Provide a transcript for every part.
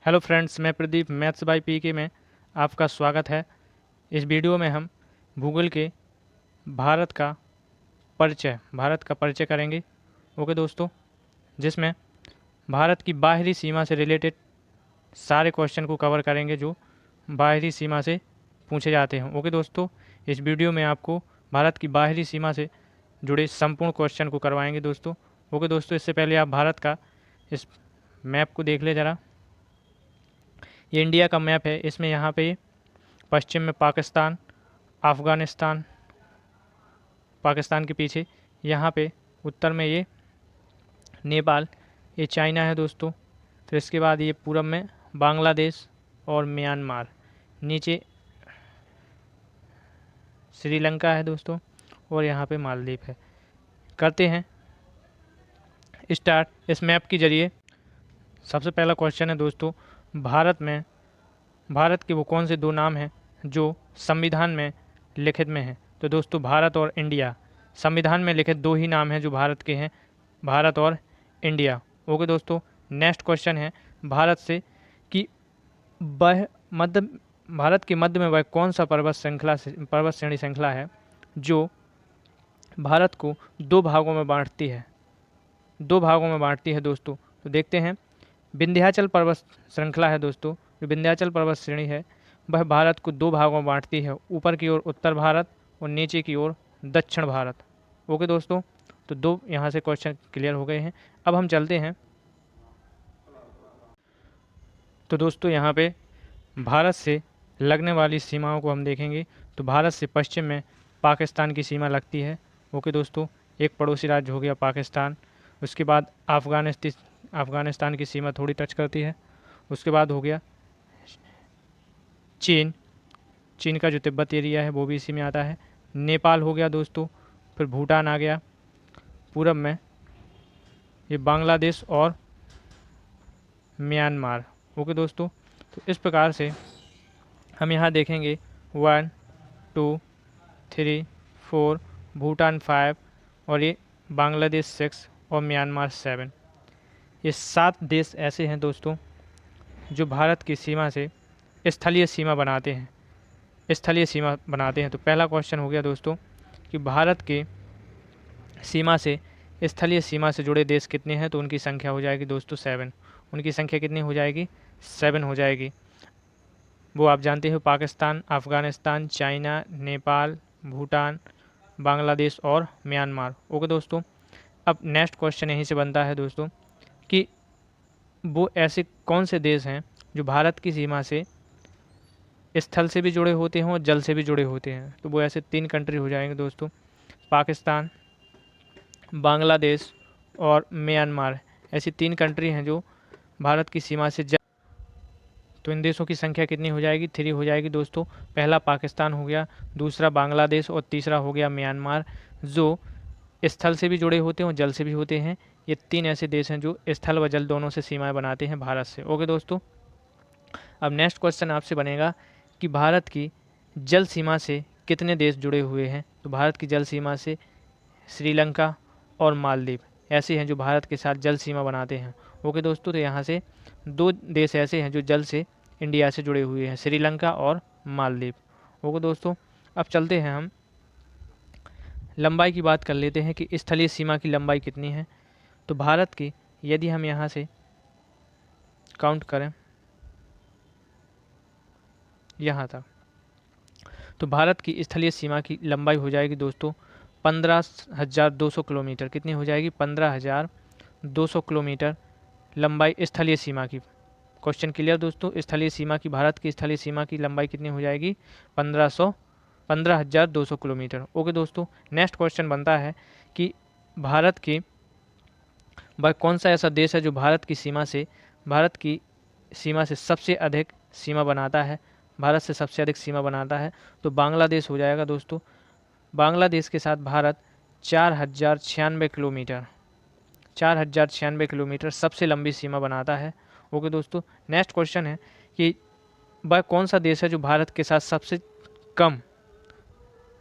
Hello friends, मैं Pradeep maths by पीके में आपका स्वागत है। इस वीडियो में हम भूगोल के भारत का परिचय करेंगे। ओके दोस्तों, जिसमें भारत की बाहरी सीमा से रिलेटेड सारे क्वेश्चन को कवर करेंगे जो बाहरी सीमा से पूछे जाते हैं। ओके दोस्तों, इस वीडियो में आपको भारत की बाहरी सीमा से जुड़े संपूर्ण क्वेश्चन को करवाएंगे दोस्तों। ओके दोस्तों, इससे पहले आप भारत का इस मैप को देख ले ज़रा। ये इंडिया का मैप है। इसमें यहाँ पे पश्चिम में पाकिस्तान, अफ़गानिस्तान, पाकिस्तान के पीछे यहाँ पे उत्तर में ये नेपाल, ये चाइना है दोस्तों। तो इसके बाद ये पूरब में बांग्लादेश और म्यांमार, नीचे श्रीलंका है दोस्तों, और यहाँ पे मालदीव है। करते हैं स्टार्ट इस मैप के जरिए। सबसे पहला क्वेश्चन है दोस्तों, भारत के वो कौन से दो नाम हैं जो संविधान में लिखित में हैं। तो दोस्तों, भारत और इंडिया, संविधान में लिखित दो ही नाम हैं जो भारत के हैं, भारत और इंडिया। ओके दोस्तों, नेक्स्ट क्वेश्चन है, भारत से कि वह मध्य भारत के मध्य में वह कौन सा पर्वत श्रेणी श्रृंखला है जो भारत को दो भागों में बांटती है दोस्तों। तो देखते हैं, विंध्याचल पर्वत श्रृंखला है दोस्तों। जो विंध्याचल पर्वत श्रेणी है वह भारत को दो भागों में बांटती है, ऊपर की ओर उत्तर भारत और नीचे की ओर दक्षिण भारत। ओके दोस्तों, तो दो यहाँ से क्वेश्चन क्लियर हो गए हैं। अब हम चलते हैं। तो दोस्तों, यहाँ पे भारत से लगने वाली सीमाओं को हम देखेंगे। तो भारत से पश्चिम में पाकिस्तान की सीमा लगती है। ओके दोस्तों, एक पड़ोसी राज्य हो गया पाकिस्तान। उसके बाद अफ़गानिस्तान की सीमा थोड़ी टच करती है। उसके बाद हो गया चीन का जो तिब्बत एरिया है वो भी इसी में आता है। नेपाल हो गया दोस्तों, फिर भूटान आ गया, पूरब में ये बांग्लादेश और म्यांमार। ओके दोस्तों, तो इस प्रकार से हम यहाँ देखेंगे 1 2 3 4, भूटान 5 और ये बांग्लादेश 6 और म्यांमार 7। ये 7 देश ऐसे हैं दोस्तों जो भारत की सीमा से स्थलीय सीमा बनाते हैं। तो पहला क्वेश्चन हो गया दोस्तों कि भारत के सीमा से स्थलीय सीमा से जुड़े देश कितने हैं। तो उनकी संख्या हो जाएगी दोस्तों 7। उनकी संख्या कितनी हो जाएगी? 7 हो जाएगी। वो आप जानते हो, पाकिस्तान, अफ़गानिस्तान, चाइना, नेपाल, भूटान, बांग्लादेश और म्यांमार। ओके दोस्तों, अब नेक्स्ट क्वेश्चन यहीं से बनता है दोस्तों कि वो ऐसे कौन से देश हैं जो भारत की सीमा से स्थल से भी जुड़े होते हैं और जल से भी जुड़े होते हैं। तो वो ऐसे 3 कंट्री हो जाएंगे दोस्तों, पाकिस्तान, बांग्लादेश और म्यांमार। ऐसी 3 कंट्री हैं जो भारत की सीमा से तो इन देशों की संख्या कितनी हो जाएगी? 3 हो जाएगी दोस्तों। पहला पाकिस्तान हो गया, दूसरा बांग्लादेश और तीसरा हो गया म्यांमार, जो स्थल से भी जुड़े होते हैं और जल से भी होते हैं। ये 3 ऐसे देश हैं जो स्थल व जल दोनों से सीमाएं बनाते हैं भारत से। ओके दोस्तों, अब नेक्स्ट क्वेश्चन आपसे बनेगा कि भारत की जल सीमा से कितने देश जुड़े हुए हैं। तो भारत की जल सीमा से श्रीलंका और मालदीव ऐसे हैं जो भारत के साथ जल सीमा बनाते हैं। ओके दोस्तों, तो यहाँ से 2 देश ऐसे हैं जो जल से इंडिया से जुड़े हुए हैं, श्रीलंका और मालदीव। ओके दोस्तों, अब चलते हैं हम लंबाई की बात कर लेते हैं कि स्थलीय सीमा की लंबाई कितनी है। तो भारत की यदि हम यहाँ से काउंट करें यहाँ तक, तो भारत की स्थलीय सीमा की लंबाई हो जाएगी दोस्तों 15,200 किलोमीटर। कितनी हो जाएगी? 15,200 किलोमीटर लंबाई स्थलीय सीमा की। क्वेश्चन क्लियर दोस्तों? स्थलीय सीमा की, भारत की स्थलीय सीमा की लंबाई कितनी हो जाएगी? 15,200 किलोमीटर। ओके दोस्तों, नेक्स्ट क्वेश्चन बनता है कि भारत के वह कौन सा ऐसा देश है जो भारत की सीमा से सबसे अधिक सीमा बनाता है, भारत से सबसे अधिक सीमा बनाता है। तो बांग्लादेश हो जाएगा दोस्तों। बांग्लादेश के साथ भारत 4,096 किलोमीटर सबसे लंबी सीमा बनाता है। ओके दोस्तों, नेक्स्ट क्वेश्चन है कि वह कौन सा देश है जो भारत के साथ सबसे कम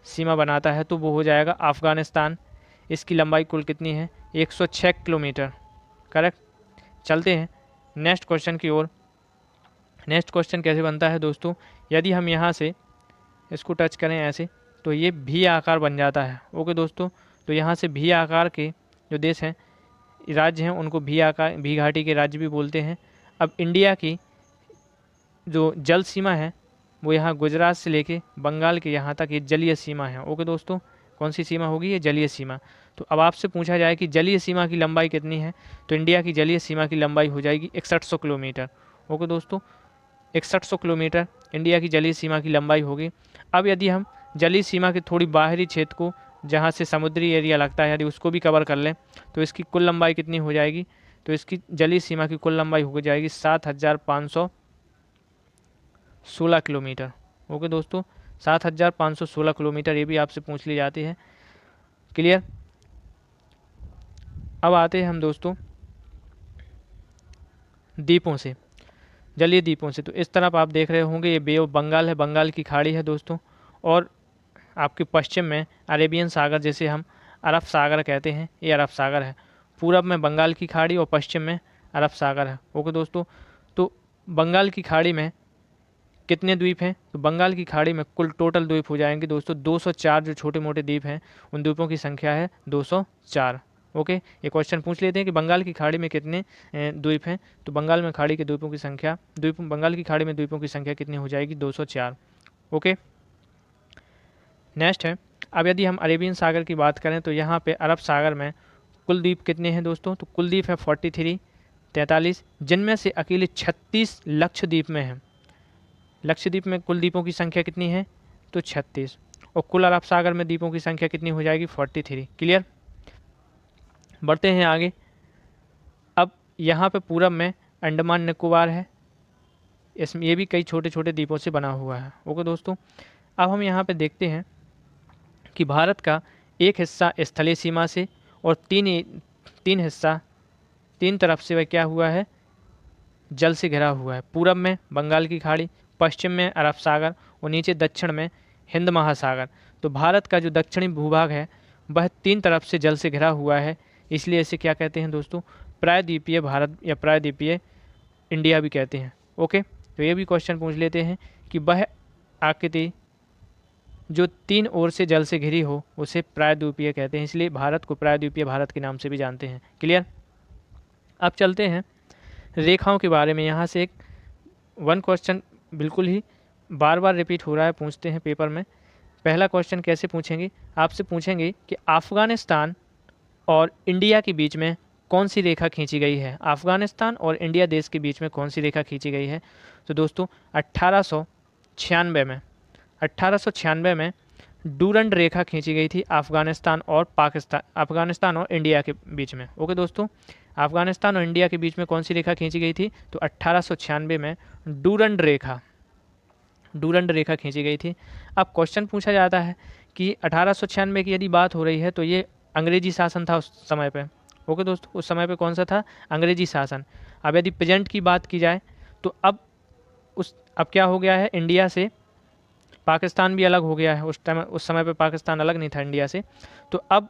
सीमा बनाता है। तो वो हो जाएगा अफ़गानिस्तान। इसकी लंबाई कुल कितनी है? 106 किलोमीटर। करेक्ट। चलते हैं नेक्स्ट क्वेश्चन की ओर नेक्स्ट क्वेश्चन कैसे बनता है दोस्तों, यदि हम यहाँ से इसको टच करें ऐसे तो ये भी आकार बन जाता है। ओके दोस्तों, तो यहाँ से भी आकार के जो देश हैं, राज्य हैं, उनको भी आकार, भी घाटी के राज्य भी बोलते हैं। अब इंडिया की जो जल सीमा है वो यहाँ गुजरात से लेके बंगाल के यहाँ तक ये जलीय सीमा है। ओके दोस्तों, कौन सी सीमा होगी, ये जलीय सीमा। तो अब आपसे पूछा जाए कि जलीय सीमा की लंबाई कितनी है, तो इंडिया की जलीय सीमा की लंबाई हो जाएगी 6100 किलोमीटर। ओके दोस्तों, 6100 किलोमीटर इंडिया की जलीय सीमा की लंबाई होगी। अब यदि हम जलीय सीमा के थोड़ी बाहरी क्षेत्र को, जहाँ से समुद्री एरिया लगता है, यदि उसको भी कवर कर लें तो इसकी कुल लंबाई कितनी हो जाएगी, तो इसकी जलीय सीमा की कुल लंबाई हो जाएगी 7516 किलोमीटर। ओके दोस्तों, 7516 किलोमीटर, ये भी आपसे पूछ ली जाती है। क्लियर। अब आते हैं हम दोस्तों द्वीपों से, जलीय द्वीपों से। तो इस तरफ आप देख रहे होंगे ये बे ऑफ बंगाल है, बंगाल की खाड़ी है दोस्तों, और आपके पश्चिम में अरेबियन सागर, जैसे हम अरब सागर कहते हैं, ये अरब सागर है। पूरब में बंगाल की खाड़ी और पश्चिम में अरब सागर है। ओके दोस्तों, तो बंगाल की खाड़ी में कितने द्वीप हैं, तो बंगाल की खाड़ी में कुल टोटल द्वीप हो जाएंगे दोस्तों 204। जो छोटे मोटे द्वीप हैं उन द्वीपों की संख्या है 204। ओके, ये क्वेश्चन पूछ लेते हैं कि बंगाल की खाड़ी में कितने द्वीप हैं, तो बंगाल में खाड़ी के द्वीपों की संख्या, बंगाल की खाड़ी में द्वीपों की संख्या कितनी हो जाएगी, 204। ओके, नेक्स्ट है, अब यदि हम अरेबियन सागर की बात करें तो यहाँ पे अरब सागर में कुल द्वीप कितने हैं दोस्तों, तो कुल द्वीप है 43, जिनमें से अकेले 36 लक्षद्वीप में हैं। लक्षद्वीप में कुल द्वीपों की संख्या कितनी है, तो 36, और कुल अरब सागर में द्वीपों की संख्या कितनी हो जाएगी, 43। क्लियर। बढ़ते हैं आगे। अब यहाँ पे पूरब में अंडमान निकोबार है, इसमें ये भी कई छोटे छोटे द्वीपों से बना हुआ है। ओके दोस्तों, अब हम यहाँ पे देखते हैं कि भारत का एक हिस्सा स्थलीय सीमा से और तीन हिस्सा, तीन तरफ से वह क्या हुआ है, जल से घिरा हुआ है। पूरब में बंगाल की खाड़ी, पश्चिम में अरब सागर और नीचे दक्षिण में हिंद महासागर। तो भारत का जो दक्षिणी भूभाग है वह तीन तरफ से जल से घिरा हुआ है, इसलिए इसे क्या कहते हैं दोस्तों, प्रायद्वीपीय भारत या प्रायद्वीपीय इंडिया भी कहते हैं। ओके, तो ये भी क्वेश्चन पूछ लेते हैं कि वह आकृति जो तीन ओर से जल से घिरी हो उसे प्रायद्वीपीय कहते हैं, इसलिए भारत को प्रायद्वीपीय भारत के नाम से भी जानते हैं। क्लियर। अब चलते हैं रेखाओं के बारे में। यहाँ से एक वन क्वेश्चन बिल्कुल ही बार बार रिपीट हो रहा है, पूछते हैं पेपर में। पहला क्वेश्चन कैसे पूछेंगे, आपसे पूछेंगे कि अफ़गानिस्तान और इंडिया के बीच में कौन सी रेखा खींची गई है। अफ़गानिस्तान और इंडिया देश के बीच में कौन सी रेखा खींची गई है, तो दोस्तों 1896 में डूरंड रेखा खींची गई थी अफ़गानिस्तान और इंडिया के बीच में। ओके दोस्तों, अफ़गानिस्तान और इंडिया के बीच में कौन सी रेखा खींची गई थी, तो 1896 में डूरंड रेखा खींची गई थी। अब क्वेश्चन पूछा जाता है कि 1896 की यदि बात हो रही है तो ये अंग्रेजी शासन था उस समय पे। ओके दोस्तों, उस समय पे कौन सा था, अंग्रेजी शासन। अब यदि प्रेजेंट की बात की जाए तो अब क्या हो गया है, इंडिया से पाकिस्तान भी अलग हो गया है। उस समय पे पाकिस्तान अलग नहीं था इंडिया से। तो अब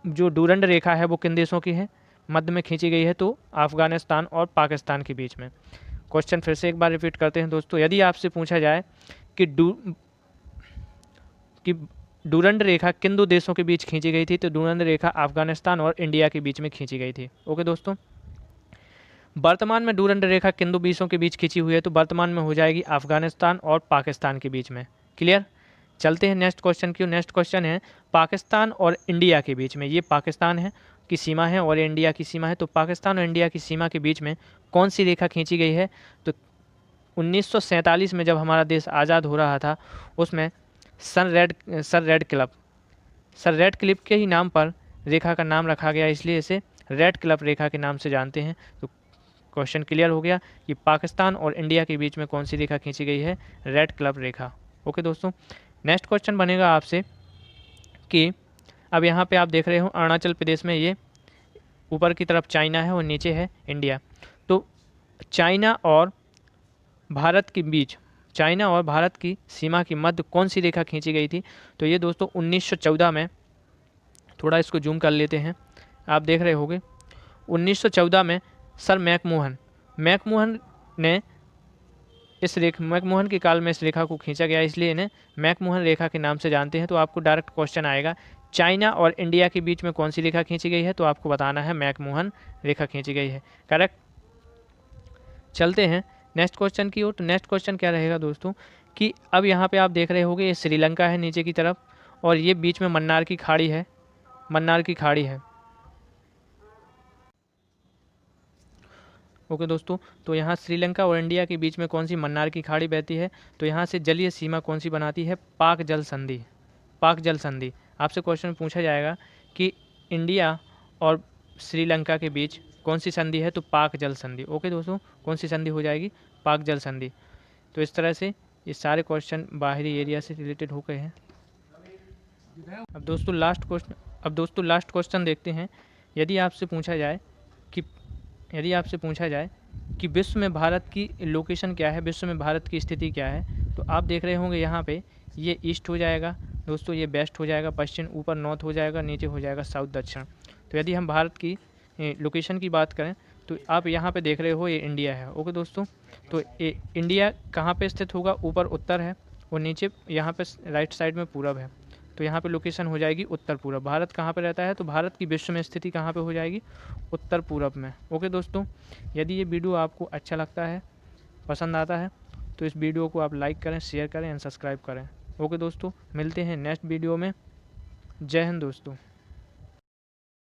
जो डूरंड रेखा है वो किन देशों की है, मध्य में खींची गई है, तो अफ़गानिस्तान और पाकिस्तान के बीच में। क्वेश्चन फिर से एक बार रिपीट करते हैं दोस्तों, यदि आपसे पूछा जाए कि डूरंड रेखा किन दो देशों के बीच खींची गई थी, तो डूरंड रेखा अफ़गानिस्तान और इंडिया के बीच में खींची गई थी। ओके दोस्तों, वर्तमान में डूरंड रेखा किन दो देशों के बीच खींची हुई है, तो वर्तमान में हो जाएगी अफ़गानिस्तान और पाकिस्तान के बीच में। क्लियर। चलते हैं नेक्स्ट क्वेश्चन की। नेक्स्ट क्वेश्चन है पाकिस्तान और इंडिया के बीच में, ये पाकिस्तान है की सीमा है और ये इंडिया की सीमा है, तो पाकिस्तान और इंडिया की सीमा के बीच में कौन सी रेखा खींची गई है, तो 1947 में जब हमारा देश आज़ाद हो रहा था उसमें सर रेड क्लिप के ही नाम पर रेखा का नाम रखा गया, इसलिए इसे रेड क्लिप रेखा के नाम से जानते हैं। तो क्वेश्चन क्लियर हो गया कि पाकिस्तान और इंडिया के बीच में कौन सी रेखा खींची गई है, रेड क्लिप रेखा। ओके दोस्तों, नेक्स्ट क्वेश्चन बनेगा आपसे कि अब यहाँ पे आप देख रहे हो अरुणाचल प्रदेश में ये ऊपर की तरफ चाइना है और नीचे है इंडिया। तो चाइना और भारत की सीमा की मध्य कौन सी रेखा खींची गई थी, तो ये दोस्तों 1914 में, थोड़ा इसको जूम कर लेते हैं, आप देख रहे होंगे 1914 में सर मैकमोहन ने इस मैकमोहन के काल में इस रेखा को खींचा गया, इसलिए इन्हें मैकमोहन रेखा के नाम से जानते हैं। तो आपको डायरेक्ट क्वेश्चन आएगा चाइना और इंडिया के बीच में कौन सी रेखा खींची गई है, तो आपको बताना है मैकमोहन रेखा खींची गई है। करेक्ट। चलते हैं नेक्स्ट क्वेश्चन की ओर। तो नेक्स्ट क्वेश्चन क्या रहेगा दोस्तों कि अब यहाँ पे आप देख रहे होंगे ये श्रीलंका है नीचे की तरफ, और ये बीच में मन्नार की खाड़ी है, मन्नार की खाड़ी है। ओके दोस्तों, तो यहाँ श्रीलंका और इंडिया के बीच में कौन सी मन्नार की खाड़ी बहती है, तो यहाँ से जलीय सीमा कौन सी बनाती है, पाक जल संधि। पाक जल संधि आपसे क्वेश्चन पूछा जाएगा कि इंडिया और श्रीलंका के बीच कौन सी संधि है, तो पाक जल संधि। ओके दोस्तों, कौन सी संधि हो जाएगी, पाक जल संधि। तो इस तरह से ये सारे क्वेश्चन बाहरी एरिया से रिलेटेड हो गए हैं। अब दोस्तों लास्ट क्वेश्चन देखते हैं। यदि आपसे पूछा जाए कि विश्व में भारत की लोकेशन क्या है, विश्व में भारत की स्थिति क्या है, तो आप देख रहे होंगे यहाँ पे ये ईस्ट हो जाएगा दोस्तों, ये वेस्ट हो जाएगा, पश्चिम ऊपर नॉर्थ हो जाएगा, नीचे हो जाएगा साउथ दक्षिण। तो यदि हम भारत की लोकेशन की बात करें तो आप यहाँ पे देख रहे हो ये इंडिया है। ओके दोस्तों, तो ये इंडिया कहाँ पे स्थित होगा, ऊपर उत्तर है और नीचे यहाँ पे राइट साइड में पूरब है। तो यहाँ पे लोकेशन हो जाएगी उत्तर पूरब। भारत कहाँ पे रहता है, तो भारत की विश्व में स्थिति कहाँ पे हो जाएगी, उत्तर पूरब में। ओके दोस्तों, यदि ये वीडियो आपको अच्छा लगता है, पसंद आता है, तो इस वीडियो को आप लाइक करें, शेयर करें एंड सब्सक्राइब करें। ओके दोस्तों, मिलते हैं नेक्स्ट वीडियो में। जय हिंद दोस्तों।